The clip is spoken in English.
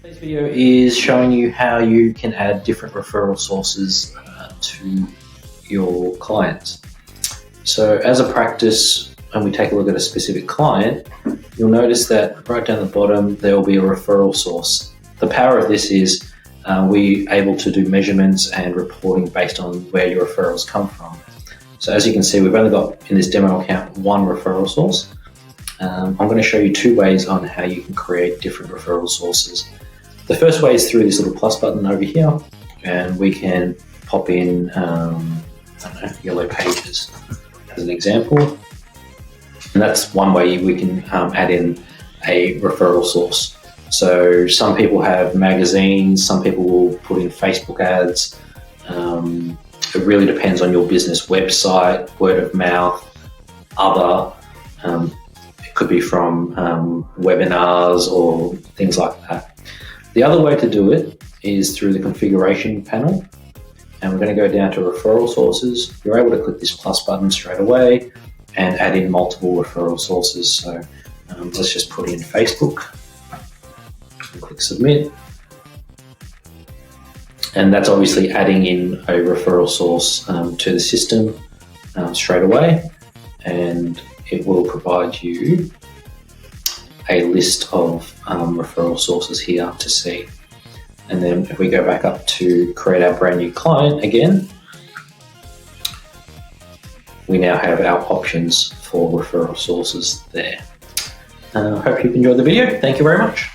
Today's video is showing you how you can add different referral sources to your clients. So as a practice, when we take a look at a specific client, you'll notice that right down the bottom there will be a referral source. The power of this is we're able to do measurements and reporting based on where your referrals come from. So as you can see, we've only got in this demo account one referral source. I'm going to show you two ways on how you can create different referral sources. The first way is through this little plus button over here, and we can pop in yellow pages as an example. And that's one way we can add in a referral source. So some people have magazines, some people will put in Facebook ads. It really depends on your business website, word of mouth, other. It could be from webinars or things like that. The other way to do it is through the configuration panel, and we're going to go down to referral sources. You're able to click this plus button straight away and add in multiple referral sources. So let's just put in Facebook and click submit. And that's obviously adding in a referral source to the system straight away, and it will provide you a list of referral sources here to see. And then if we go back up to create our brand new client again, we now have our options for referral sources there. Hope you've enjoyed the video. Thank you very much.